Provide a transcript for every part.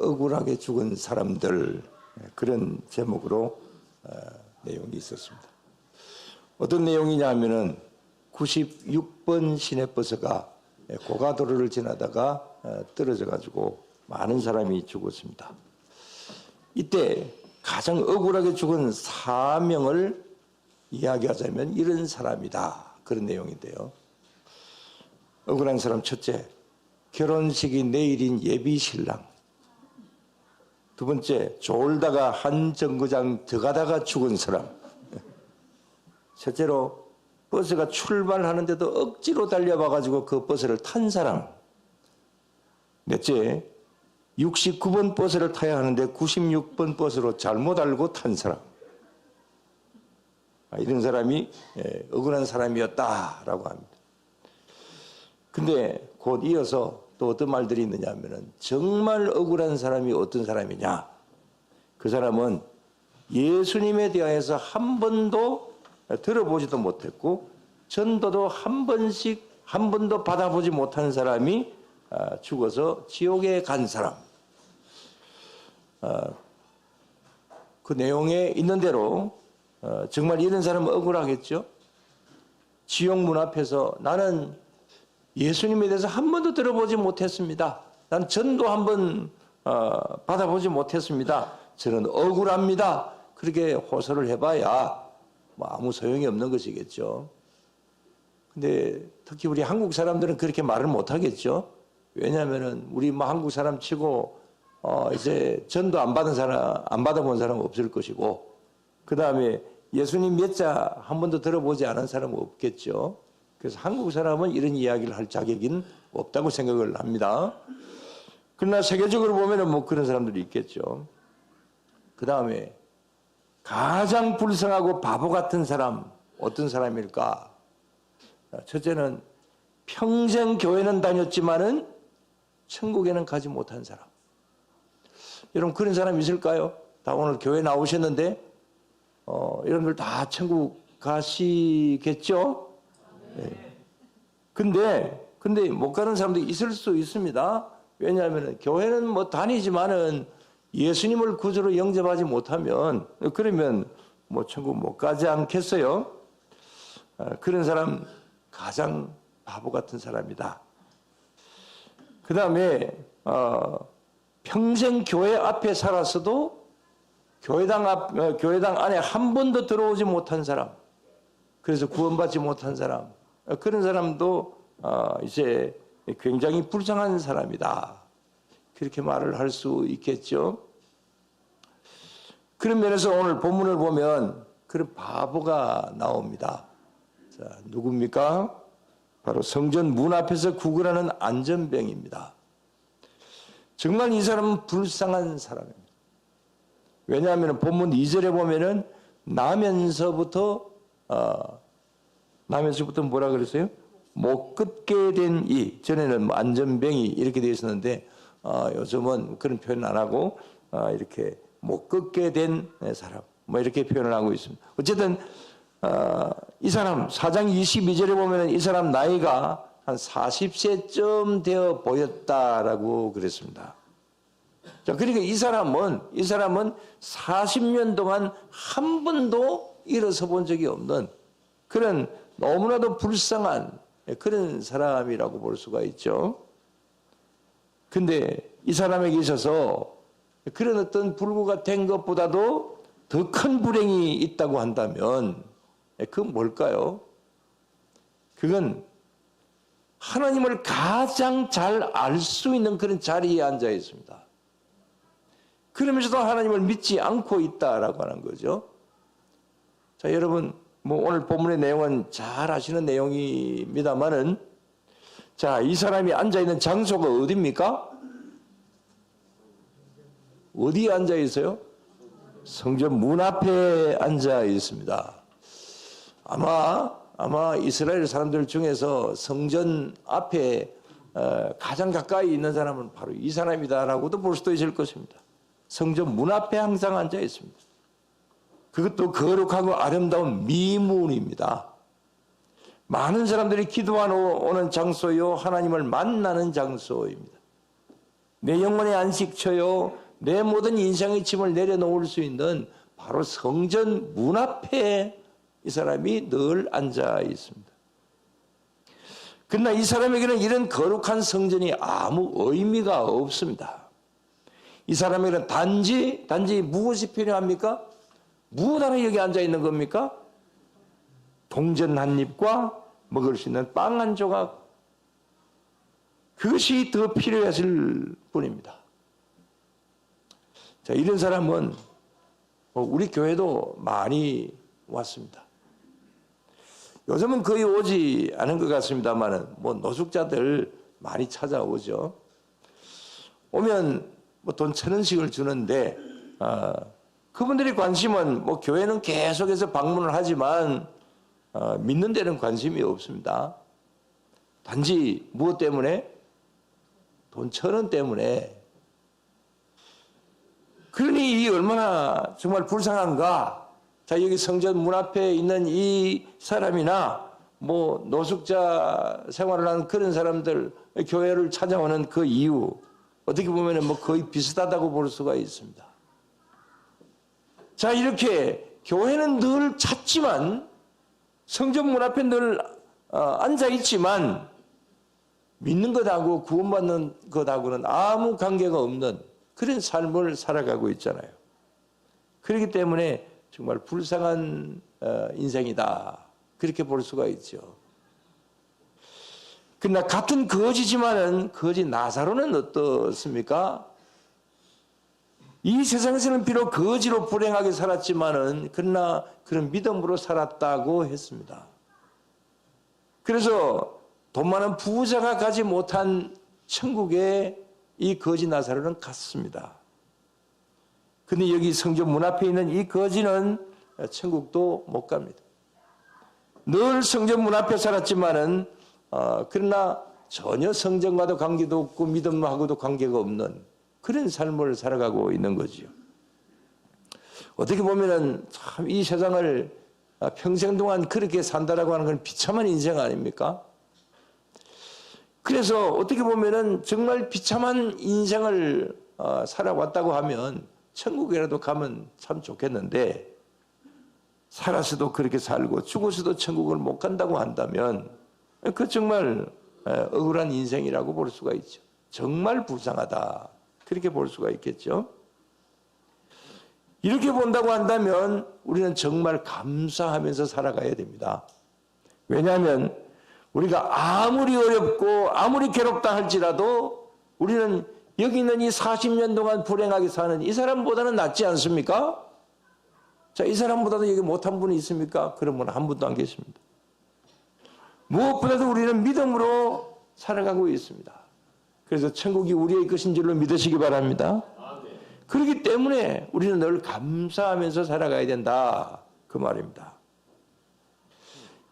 억울하게 죽은 사람들, 그런 제목으로 내용이 있었습니다. 어떤 내용이냐 하면은 96번 시내버스가 고가도로를 지나다가 떨어져 가지고 많은 사람이 죽었습니다. 이때 가장 억울하게 죽은 사명을 이야기하자면 이런 사람이다, 그런 내용인데요. 억울한 사람 첫째, 결혼식이 내일인 예비 신랑. 두 번째, 졸다가 한 정거장 들어가다가 죽은 사람. 셋째로, 버스가 출발하는데도 억지로 달려와가지고 그 버스를 탄 사람. 넷째, 69번 버스를 타야 하는데 96번 버스로 잘못 알고 탄 사람. 이런 사람이 억울한 사람이었다라고 합니다. 근데 곧 이어서 또 어떤 말들이 있느냐 하면은 정말 억울한 사람이 어떤 사람이냐? 그 사람은 예수님에 대하여서 한 번도 들어보지도 못했고 전도도 한 번도 받아보지 못한 사람이 죽어서 지옥에 간 사람. 그 내용에 있는 대로 정말 이런 사람은 억울하겠죠? 지옥 문 앞에서 나는 예수님에 대해서 한 번도 들어보지 못했습니다. 난 전도 한 번 받아보지 못했습니다. 저는 억울합니다. 그렇게 호소를 해봐야 뭐 아무 소용이 없는 것이겠죠. 근데 특히 우리 한국 사람들은 그렇게 말을 못하겠죠. 왜냐하면은 우리 뭐 한국 사람 치고 이제 전도 안 받아본 사람은 없을 것이고, 그 다음에 예수님 몇 자 한 번도 들어보지 않은 사람은 없겠죠. 그래서 한국 사람은 이런 이야기를 할 자격은 없다고 생각을 합니다. 그러나 세계적으로 보면은 뭐 그런 사람들이 있겠죠. 그 다음에 가장 불쌍하고 바보 같은 사람, 어떤 사람일까? 첫째는 평생 교회는 다녔지만은 천국에는 가지 못한 사람. 여러분, 그런 사람 있을까요? 다 오늘 교회 나오셨는데 여러분들 다 천국 가시겠죠? 네. 근데 못 가는 사람도 있을 수 있습니다. 왜냐하면 교회는 뭐 다니지만은 예수님을 구주로 영접하지 못하면, 그러면 뭐 천국 못 가지 않겠어요? 그런 사람 가장 바보 같은 사람이다. 그 다음에 평생 교회 앞에 살았어도 교회당 안에 한 번도 들어오지 못한 사람, 그래서 구원받지 못한 사람, 그런 사람도 이제 굉장히 불쌍한 사람이다, 그렇게 말을 할 수 있겠죠. 그런 면에서 오늘 본문을 보면 그런 바보가 나옵니다. 자, 누굽니까? 바로 성전 문 앞에서 구걸하는 안전병입니다. 정말 이 사람은 불쌍한 사람입니다. 왜냐하면 본문 2절에 보면은 나면서부터 뭐라 그랬어요? 못 걷게 된 이, 전에는 뭐 안전병이 이렇게 되어 있었는데 요즘은 그런 표현 안 하고 이렇게 못 걷게 된 사람, 뭐 이렇게 표현을 하고 있습니다. 어쨌든 이 사람 4장 22절에 보면 이 사람 나이가 한 40세쯤 되어 보였다라고 그랬습니다. 자, 그러니까 이 사람은 40년 동안 한 번도 일어서 본 적이 없는 그런 너무나도 불쌍한 그런 사람이라고 볼 수가 있죠. 근데 이 사람에게 있어서 그런 어떤 불구가 된 것보다도 더 큰 불행이 있다고 한다면 그건 뭘까요? 그건 하나님을 가장 잘 알 수 있는 그런 자리에 앉아 있습니다. 그러면서도 하나님을 믿지 않고 있다라고 하는 거죠. 자, 여러분, 뭐 오늘 본문의 내용은 잘 아시는 내용입니다만은, 자, 이 사람이 앉아 있는 장소가 어디입니까? 어디에 앉아 있어요? 성전 문 앞에 앉아 있습니다. 아마 이스라엘 사람들 중에서 성전 앞에 가장 가까이 있는 사람은 바로 이 사람이다라고도 볼 수도 있을 것입니다. 성전 문 앞에 항상 앉아 있습니다. 그것도 거룩하고 아름다운 미문입니다. 많은 사람들이 기도하러 오는 장소요, 하나님을 만나는 장소입니다. 내 영혼의 안식처요, 내 모든 인생의 짐을 내려놓을 수 있는 바로 성전 문 앞에 이 사람이 늘 앉아 있습니다. 그러나 이 사람에게는 이런 거룩한 성전이 아무 의미가 없습니다. 이 사람에게는 단지 무엇이 필요합니까? 무엇 하나 여기 앉아 있는 겁니까? 동전 한 입과 먹을 수 있는 빵 한 조각, 그것이 더 필요했을 뿐입니다. 자, 이런 사람은 우리 교회도 많이 왔습니다. 요즘은 거의 오지 않은 것 같습니다만은 노숙자들 많이 찾아오죠. 오면 돈 1,000원씩을 주는데 그분들의 관심은 교회는 계속해서 방문을 하지만 믿는 데는 관심이 없습니다. 단지 무엇 때문에? 돈 1,000원 때문에. 그러니 이 얼마나 정말 불쌍한가. 자, 여기 성전 문 앞에 있는 이 사람이나 노숙자 생활을 하는 그런 사람들, 교회를 찾아오는 그 이유, 어떻게 보면 거의 비슷하다고 볼 수가 있습니다. 자, 이렇게 교회는 늘 찾지만, 성전 문 앞에 늘 앉아 있지만, 믿는 것하고 구원받는 것하고는 아무 관계가 없는 그런 삶을 살아가고 있잖아요. 그렇기 때문에 정말 불쌍한 인생이다, 그렇게 볼 수가 있죠. 그러나 같은 거지지만은 거지 나사로는 어떻습니까? 이 세상에서는 비록 거지로 불행하게 살았지만은 그러나 그런 믿음으로 살았다고 했습니다. 그래서 돈 많은 부자가 가지 못한 천국에 이 거지 나사로는 갔습니다. 근데 여기 성전 문 앞에 있는 이 거지는 천국도 못 갑니다. 늘 성전 문 앞에 살았지만은 그러나 전혀 성전과도 관계도 없고 믿음하고도 관계가 없는 그런 삶을 살아가고 있는 거지요. 어떻게 보면은 참 이 세상을 평생 동안 그렇게 산다라고 하는 건 비참한 인생 아닙니까? 그래서 어떻게 보면은 정말 비참한 인생을 살아왔다고 하면 천국이라도 가면 참 좋겠는데, 살아서도 그렇게 살고 죽어서도 천국을 못 간다고 한다면 그 정말 억울한 인생이라고 볼 수가 있죠. 정말 불쌍하다, 그렇게 볼 수가 있겠죠. 이렇게 본다고 한다면 우리는 정말 감사하면서 살아가야 됩니다. 왜냐하면 우리가 아무리 어렵고 아무리 괴롭다 할지라도 우리는 여기 있는 이 40년 동안 불행하게 사는 이 사람보다는 낫지 않습니까? 자, 이 사람보다도 여기 못한 분이 있습니까? 그런 분은 한 분도 안 계십니다. 무엇보다도 우리는 믿음으로 살아가고 있습니다. 그래서 천국이 우리의 것인 줄로 믿으시기 바랍니다. 그렇기 때문에 우리는 늘 감사하면서 살아가야 된다, 그 말입니다.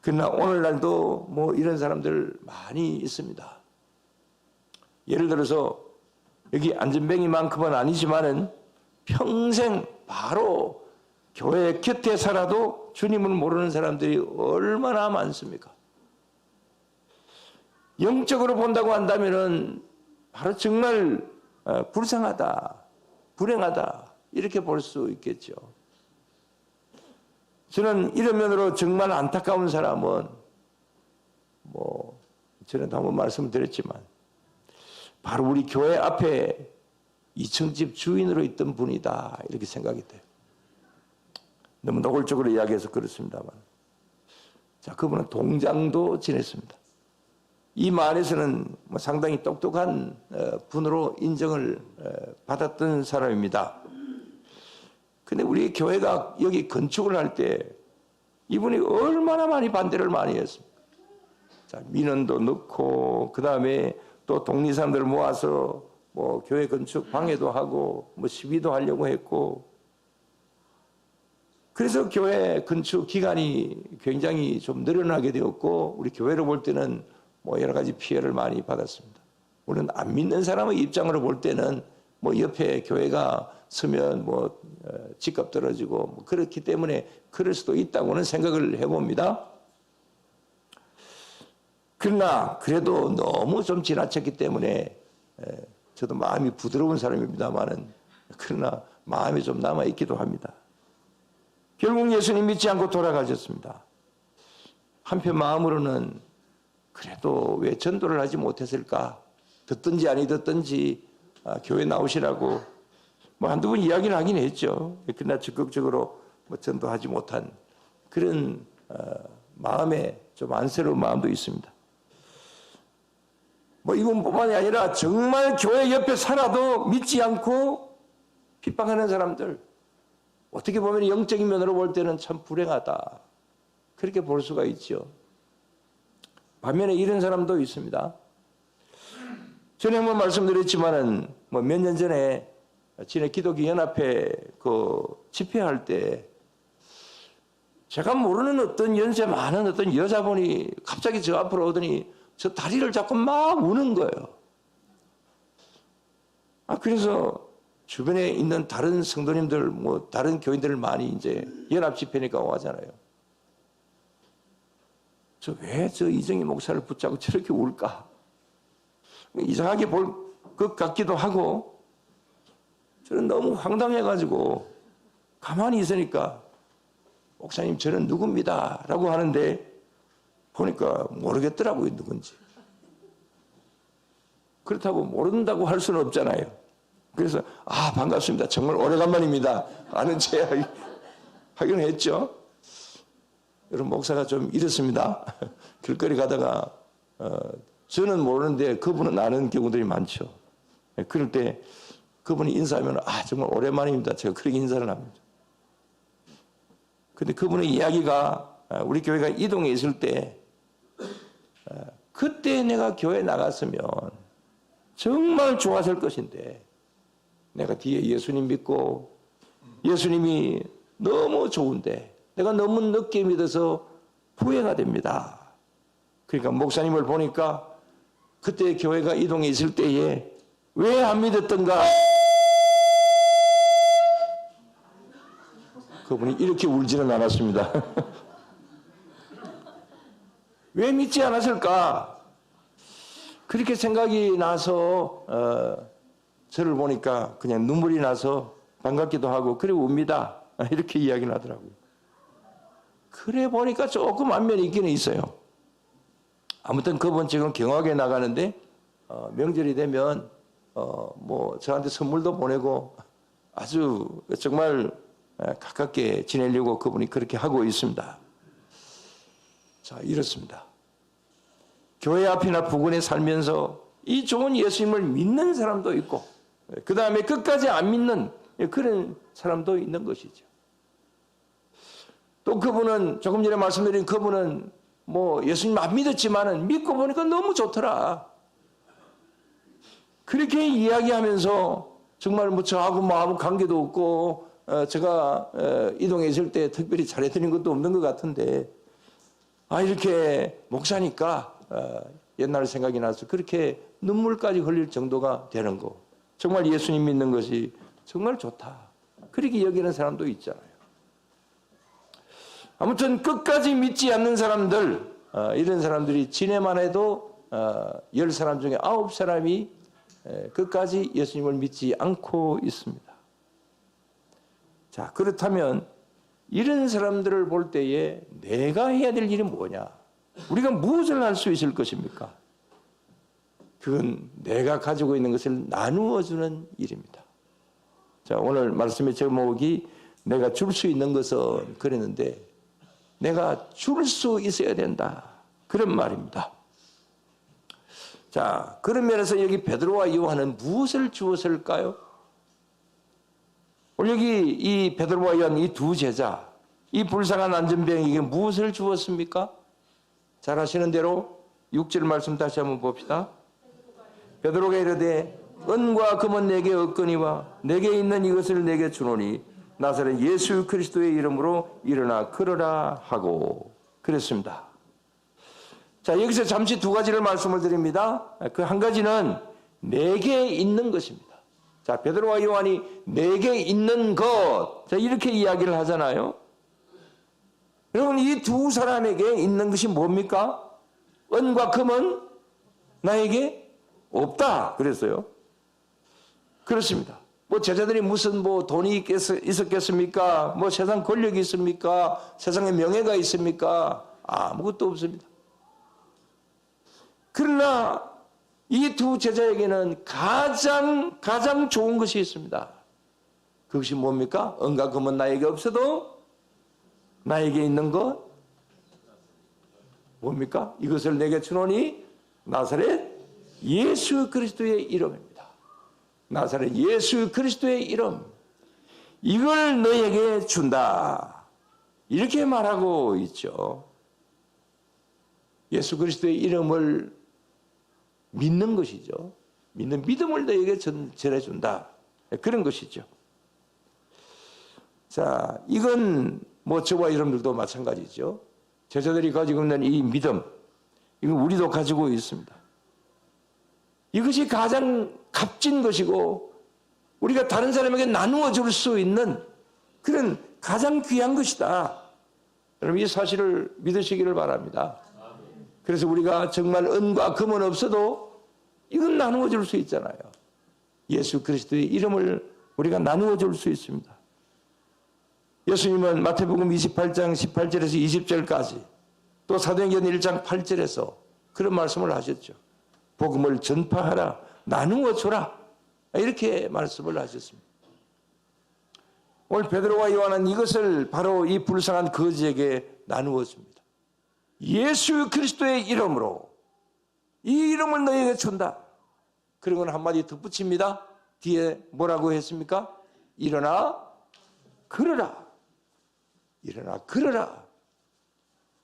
그러나 오늘날도 이런 사람들 많이 있습니다. 예를 들어서 여기 안전뱅이만큼은 아니지만은 평생 바로 교회 곁에 살아도 주님을 모르는 사람들이 얼마나 많습니까? 영적으로 본다고 한다면은 바로 정말 불쌍하다, 불행하다, 이렇게 볼 수 있겠죠. 저는 이런 면으로 정말 안타까운 사람은 저는 한번 말씀을 드렸지만 바로 우리 교회 앞에 2층 집 주인으로 있던 분이다, 이렇게 생각이 돼요. 너무 노골적으로 이야기해서 그렇습니다만, 자, 그분은 동장도 지냈습니다. 이 마을에서는 상당히 똑똑한 분으로 인정을 받았던 사람입니다. 근데 우리 교회가 여기 건축을 할 때 이분이 얼마나 많이 반대를 많이 했습니까? 자, 민원도 넣고 그 다음에 또 동네 사람들을 모아서 교회 건축 방해도 하고 시위도 하려고 했고, 그래서 교회 건축 기간이 굉장히 좀 늘어나게 되었고 우리 교회로 볼 때는 여러 가지 피해를 많이 받았습니다. 우리는 안 믿는 사람의 입장으로 볼 때는 옆에 교회가 서면 집값 떨어지고 그렇기 때문에 그럴 수도 있다고는 생각을 해봅니다. 그러나 그래도 너무 좀 지나쳤기 때문에 저도 마음이 부드러운 사람입니다만은 그러나 마음이 좀 남아있기도 합니다. 결국 예수님 믿지 않고 돌아가셨습니다. 한편 마음으로는 그래도 왜 전도를 하지 못했을까? 듣든지 아니 듣든지 교회 나오시라고 뭐 한두 번 이야기를 하긴 했죠. 그러나 적극적으로 뭐 전도하지 못한 그런 마음에 좀 안쓰러운 마음도 있습니다. 뭐 이분뿐만이 아니라 정말 교회 옆에 살아도 믿지 않고 핍박하는 사람들, 어떻게 보면 영적인 면으로 볼 때는 참 불행하다, 그렇게 볼 수가 있죠. 반면에 이런 사람도 있습니다. 전에 한번 말씀드렸지만은 뭐 몇 년 전에 진해 기독교 연합회 그 집회할 때 제가 모르는 어떤 연세 많은 어떤 여자분이 갑자기 저 앞으로 오더니 저 다리를 잡고 막 우는 거예요. 그래서 주변에 있는 다른 성도님들, 뭐 다른 교인들 많이 이제 연합 집회니까 오잖아요. 저 왜 저 이정희 목사를 붙잡고 저렇게 울까? 이상하게 볼 것 같기도 하고, 저는 너무 황당해가지고 가만히 있으니까 목사님 저는 누굽니다 라고 하는데 보니까 모르겠더라고요, 누군지. 그렇다고 모른다고 할 수는 없잖아요. 그래서 반갑습니다, 정말 오래간만입니다 아는 체 하긴 했죠. 여러분, 목사가 좀 이렇습니다. 길거리 가다가 저는 모르는데 그분은 아는 경우들이 많죠. 그럴 때 그분이 인사하면 정말 오랜만입니다, 제가 그렇게 인사를 합니다. 근데 그분의 이야기가 우리 교회가 이동해 있을 때 그때 내가 교회 나갔으면 정말 좋았을 것인데 내가 뒤에 예수님 믿고 예수님이 너무 좋은데 내가 너무 늦게 믿어서 후회가 됩니다. 그러니까 목사님을 보니까 그때 교회가 이동해 있을 때에 왜 안 믿었던가? 그분이 이렇게 울지는 않았습니다. 왜 믿지 않았을까? 그렇게 생각이 나서 저를 보니까 그냥 눈물이 나서 반갑기도 하고 그래 웁니다, 이렇게 이야기를 하더라고요. 그래 보니까 조금 안면이 있기는 있어요. 아무튼 그분 지금 경화교회 나가는데 명절이 되면 뭐 저한테 선물도 보내고 아주 정말 가깝게 지내려고 그분이 그렇게 하고 있습니다. 자, 이렇습니다. 교회 앞이나 부근에 살면서 이 좋은 예수님을 믿는 사람도 있고 그 다음에 끝까지 안 믿는 그런 사람도 있는 것이죠. 또 그분은 조금 전에 말씀드린 그분은 뭐 예수님 안 믿었지만은 믿고 보니까 너무 좋더라, 그렇게 이야기하면서 정말 뭐 저하고 뭐 아무 관계도 없고 제가 이동해 있을 때 특별히 잘해드린 것도 없는 것 같은데 이렇게 목사니까 옛날 생각이 나서 그렇게 눈물까지 흘릴 정도가 되는 거, 정말 예수님 믿는 것이 정말 좋다, 그렇게 여기는 사람도 있잖아요. 아무튼 끝까지 믿지 않는 사람들, 이런 사람들이 지내만 해도 10사람 중에 9사람이 끝까지 예수님을 믿지 않고 있습니다. 자, 그렇다면 이런 사람들을 볼 때에 내가 해야 될 일이 뭐냐? 우리가 무엇을 할 수 있을 것입니까? 그건 내가 가지고 있는 것을 나누어 주는 일입니다. 자, 오늘 말씀의 제목이 내가 줄 수 있는 것은 그랬는데 내가 줄 수 있어야 된다, 그런 말입니다. 자, 그런 면에서 여기 베드로와 요한은 무엇을 주었을까요? 오늘 여기 이 베드로와 요한 이 두 제자, 이 불쌍한 안전병에게 무엇을 주었습니까? 잘 아시는 대로 6절 말씀 다시 한번 봅시다. 베드로가 이르되 은과 금은 내게 없거니와 내게 있는 이것을 내게 주노니 나사렛 예수 그리스도의 이름으로 일어나 걸어라 하고 그랬습니다. 자, 여기서 잠시 두 가지를 말씀을 드립니다. 그 한 가지는 내게 있는 것입니다. 자, 베드로와 요한이 내게 있는 것, 자, 이렇게 이야기를 하잖아요. 여러분, 이 두 사람에게 있는 것이 뭡니까? 은과 금은 나에게 없다 그랬어요. 그렇습니다. 뭐 제자들이 무슨 뭐 돈이 있었겠습니까? 뭐 세상 권력이 있습니까? 세상에 명예가 있습니까? 아무것도 없습니다. 그러나 이 두 제자에게는 가장 좋은 것이 있습니다. 그것이 뭡니까? 은과 금은 나에게 없어도 나에게 있는 것 뭡니까? 이것을 내게 주노니 나사렛 예수 그리스도의 이름입니다. 나사렛 예수 그리스도의 이름, 이걸 너에게 준다, 이렇게 말하고 있죠. 예수 그리스도의 이름을 믿는 것이죠. 믿는 믿음을 너에게 전해준다, 그런 것이죠. 자, 이건 뭐 저와 여러분들도 마찬가지죠. 제자들이 가지고 있는 이 믿음, 이건 우리도 가지고 있습니다. 이것이 가장 값진 것이고 우리가 다른 사람에게 나누어 줄 수 있는 그런 가장 귀한 것이다. 여러분, 이 사실을 믿으시기를 바랍니다. 그래서 우리가 정말 은과 금은 없어도 이건 나누어 줄 수 있잖아요. 예수 그리스도의 이름을 우리가 나누어 줄 수 있습니다. 예수님은 마태복음 28장 18절에서 20절까지, 또 사도행전 1장 8절에서 그런 말씀을 하셨죠. 복음을 전파하라, 나누어 주라, 이렇게 말씀을 하셨습니다. 오늘 베드로와 요한은 이것을 바로 이 불쌍한 거지에게 나누었습니다. 예수 그리스도의 이름으로 이 이름을 너에게 준다. 그리고 한마디 덧붙입니다. 뒤에 뭐라고 했습니까? 일어나 걸어라. 일어나 걸어라.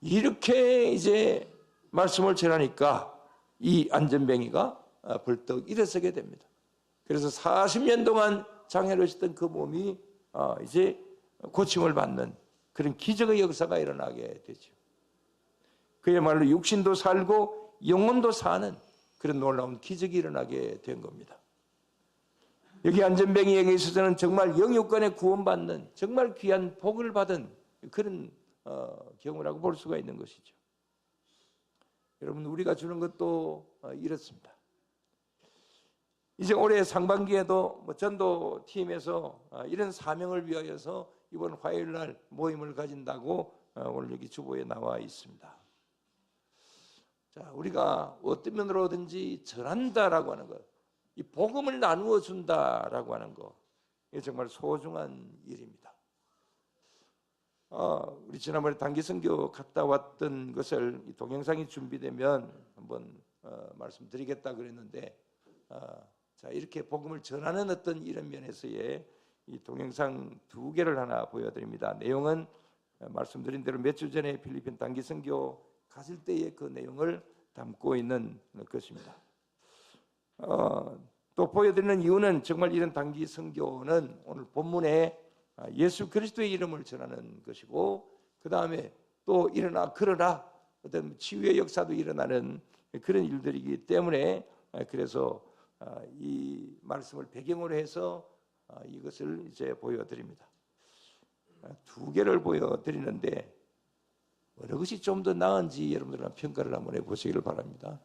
이렇게 이제 말씀을 전하니까 이 안전뱅이가 벌떡 일어서게 됩니다. 그래서 40년 동안 장애로 있었던 그 몸이 이제 고침을 받는 그런 기적의 역사가 일어나게 되죠. 그야말로 육신도 살고 영혼도 사는 그런 놀라운 기적이 일어나게 된 겁니다. 여기 안전뱅이에게 있어서는 정말 영육간에 구원받는 정말 귀한 복을 받은 그런 경우라고 볼 수가 있는 것이죠. 여러분, 우리가 주는 것도 이렇습니다. 이제 올해 상반기에도 전도팀에서 이런 사명을 위하여서 이번 화요일 날 모임을 가진다고 오늘 여기 주보에 나와 있습니다. 자, 우리가 어떤 면으로든지 전한다라고 하는 것, 이 복음을 나누어 준다라고 하는 것, 이게 정말 소중한 일입니다. 우리 지난번에 단기 선교 갔다 왔던 것을 이 동영상이 준비되면 한번 말씀드리겠다 그랬는데, 자, 이렇게 복음을 전하는 어떤 이런 면에서의 이 동영상 2개를 하나 보여드립니다. 내용은 말씀드린 대로 몇 주 전에 필리핀 단기 선교 갔을 때의 그 내용을 담고 있는 것입니다. 또 보여드리는 이유는 정말 이런 단기 선교는 오늘 본문에 예수 그리스도의 이름을 전하는 것이고, 그 다음에 또 일어나 걸어라, 어떤 치유의 역사도 일어나는 그런 일들이기 때문에, 그래서 이 말씀을 배경으로 해서 이것을 이제 보여드립니다. 2개를 보여드리는데 어느 것이 좀 더 나은지 여러분들은 평가를 한번 해보시기를 바랍니다.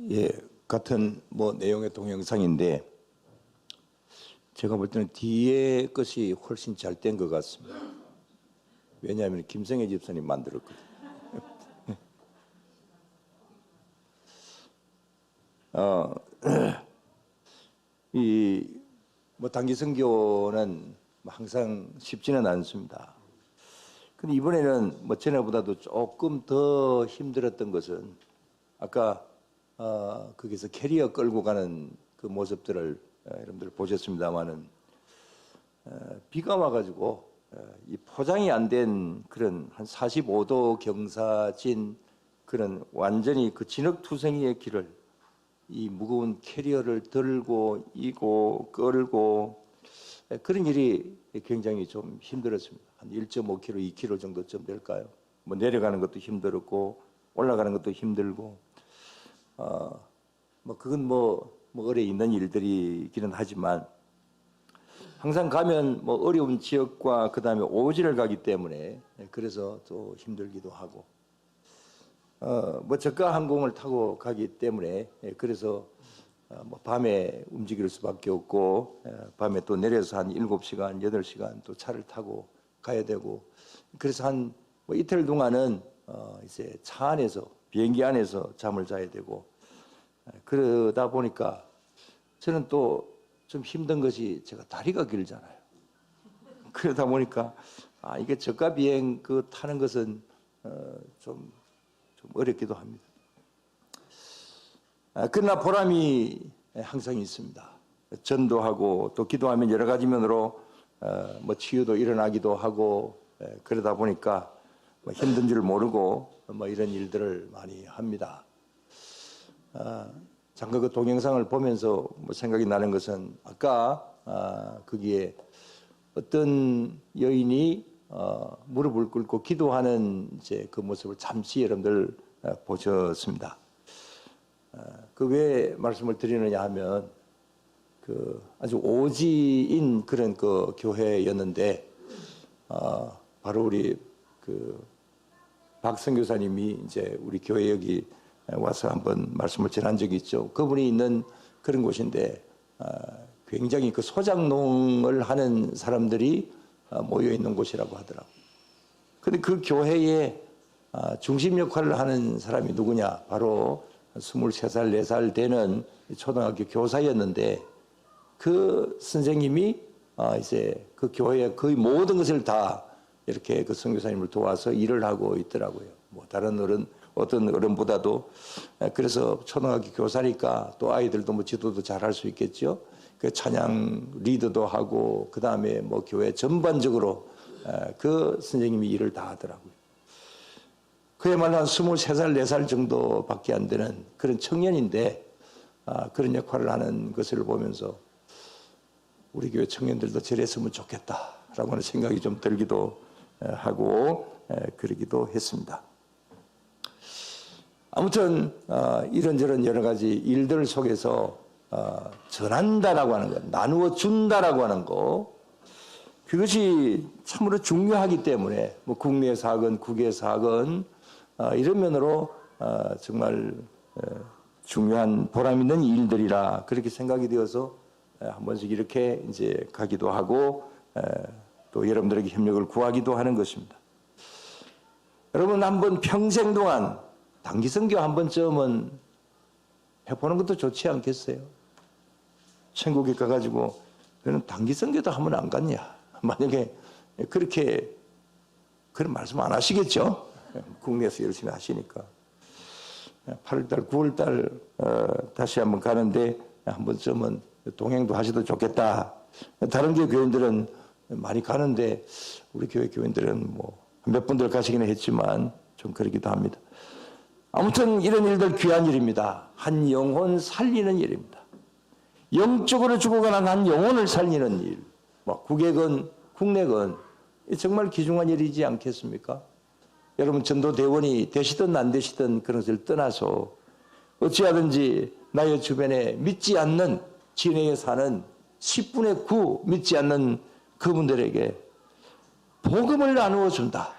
예, 같은 내용의 동영상인데 제가 볼 때는 뒤에 것이 훨씬 잘 된 것 같습니다. 왜냐하면 김성애 집사님 만들었거든요. 단기 선교는 항상 쉽지는 않습니다. 근데 이번에는 전에보다도 조금 더 힘들었던 것은 아까 거기서 캐리어 끌고 가는 그 모습들을 여러분들 보셨습니다마는 비가 와가지고 이 포장이 안 된 그런 한 45도 경사진 그런 완전히 그 진흙투성이의 길을 이 무거운 캐리어를 들고 이고 끌고 그런 일이 굉장히 좀 힘들었습니다. 한 1.5km, 2km 정도쯤 될까요? 내려가는 것도 힘들었고 올라가는 것도 힘들고 그건 어뢰 있는 일들이기는 하지만 항상 가면 어려운 지역과 그 다음에 오지를 가기 때문에 그래서 또 힘들기도 하고 저가 항공을 타고 가기 때문에 그래서 밤에 움직일 수밖에 없고 밤에 또 내려서 한 7시간, 8시간 또 차를 타고 가야 되고 그래서 한 이틀 동안은 이제 차 안에서 비행기 안에서 잠을 자야 되고 그러다 보니까 저는 또 좀 힘든 것이 제가 다리가 길잖아요. 그러다 보니까 이게 저가 비행 타는 것은 좀 어렵기도 합니다. 그러나 보람이 항상 있습니다. 전도하고 또 기도하면 여러 가지 면으로 치유도 일어나기도 하고 그러다 보니까 힘든 줄 모르고 이런 일들을 많이 합니다. 잠깐 그 동영상을 보면서 생각이 나는 것은 아까 거기에 어떤 여인이 무릎을 꿇고 기도하는 이제 그 모습을 잠시 여러분들 보셨습니다. 그 왜 말씀을 드리느냐 하면 그 아주 오지인 그런 그 교회였는데 바로 우리 그 박 선교사님이 이제 우리 교회 여기 와서 한번 말씀을 전한 적이 있죠. 그분이 있는 그런 곳인데 굉장히 그 소작농을 하는 사람들이 모여 있는 곳이라고 하더라고요. 근데 그 교회에 중심 역할을 하는 사람이 누구냐? 바로 23살, 4살 되는 초등학교 교사였는데 그 선생님이 이제 그 교회의 거의 모든 것을 다 이렇게 그 선교사님을 도와서 일을 하고 있더라고요. 다른 어떤 어른보다도 그래서 초등학교 교사니까 또 아이들도 지도도 잘할 수 있겠죠. 그 찬양 리더도 하고 그 다음에 교회 전반적으로 그 선생님이 일을 다 하더라고요. 그야말로 한 23살, 4살 정도밖에 안 되는 그런 청년인데 그런 역할을 하는 것을 보면서 우리 교회 청년들도 저랬으면 좋겠다라고 하는 생각이 좀 들기도 하고 그러기도 했습니다. 아무튼 이런저런 여러 가지 일들 속에서 전한다라고 하는 것, 나누어 준다라고 하는 것, 그것이 참으로 중요하기 때문에 국내에서 하건 국외에서 하건 이런 면으로 정말 중요한 보람 있는 일들이라 그렇게 생각이 되어서 한 번씩 이렇게 이제 가기도 하고 또 여러분들에게 협력을 구하기도 하는 것입니다. 여러분 한번 평생 동안 단기 선교 한 번쯤은 해보는 것도 좋지 않겠어요? 천국에 가가지고 너는 단기 선교도 한 번 안 갔냐? 만약에 그렇게 그런 말씀 안 하시겠죠? 국내에서 열심히 하시니까 8월달, 9월달 다시 한번 가는데 한 번쯤은 동행도 하셔도 좋겠다. 다른 교회 교인들은 많이 가는데 우리 교회 교인들은 몇 분들 가시기는 했지만 좀 그러기도 합니다. 아무튼 이런 일들 귀한 일입니다. 한 영혼 살리는 일입니다. 영적으로 죽어가는 한 영혼을 살리는 일. 국외건 국내건 정말 귀중한 일이지 않겠습니까? 여러분 전도대원이 되시든 안 되시든 그런 것을 떠나서 어찌하든지 나의 주변에 믿지 않는 진해에 사는 10분의 9 믿지 않는 그분들에게 복음을 나누어 준다.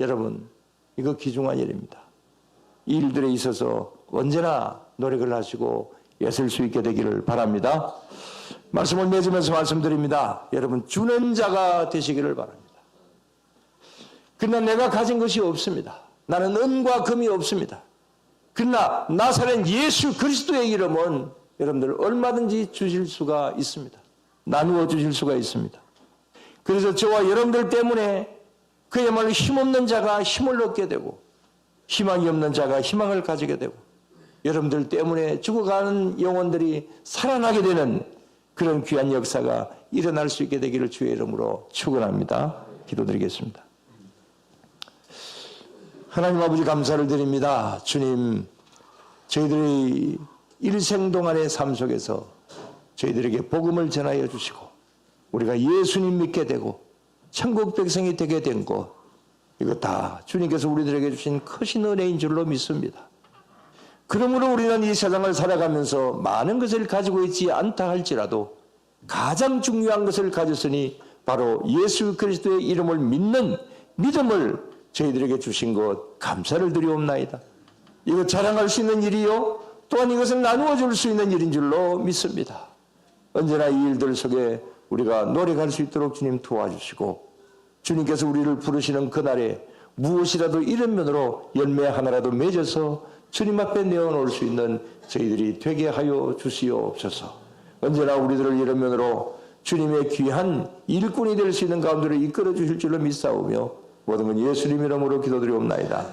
여러분 이거 귀중한 일입니다. 이 일들에 있어서 언제나 노력을 하시고 애쓸 수 있게 되기를 바랍니다. 말씀을 맺으면서 말씀드립니다. 여러분, 주는 자가 되시기를 바랍니다. 그러나 내가 가진 것이 없습니다. 나는 은과 금이 없습니다. 그러나 나사렛 예수 그리스도의 이름은 여러분들 얼마든지 주실 수가 있습니다. 나누어 주실 수가 있습니다. 그래서 저와 여러분들 때문에 그야말로 힘없는 자가 힘을 얻게 되고 희망이 없는 자가 희망을 가지게 되고 여러분들 때문에 죽어가는 영혼들이 살아나게 되는 그런 귀한 역사가 일어날 수 있게 되기를 주의 이름으로 축원합니다. 기도드리겠습니다. 하나님 아버지 감사를 드립니다. 주님, 저희들의 일생 동안의 삶 속에서 저희들에게 복음을 전하여 주시고 우리가 예수님 믿게 되고 천국 백성이 되게 된 것, 이거 다 주님께서 우리들에게 주신 크신 은혜인 줄로 믿습니다. 그러므로 우리는 이 세상을 살아가면서 많은 것을 가지고 있지 않다 할지라도 가장 중요한 것을 가졌으니 바로 예수 그리스도의 이름을 믿는 믿음을 저희들에게 주신 것 감사를 드리옵나이다. 이거 자랑할 수 있는 일이요 또한 이것을 나누어 줄 수 있는 일인 줄로 믿습니다. 언제나 이 일들 속에 우리가 노력할 수 있도록 주님 도와주시고 주님께서 우리를 부르시는 그날에 무엇이라도 이런 면으로 열매 하나라도 맺어서 주님 앞에 내어놓을 수 있는 저희들이 되게 하여 주시옵소서. 언제나 우리들을 이런 면으로 주님의 귀한 일꾼이 될 수 있는 가운데로 이끌어 주실 줄로 믿사오며 모든 건 예수님 이름으로 기도드리옵나이다.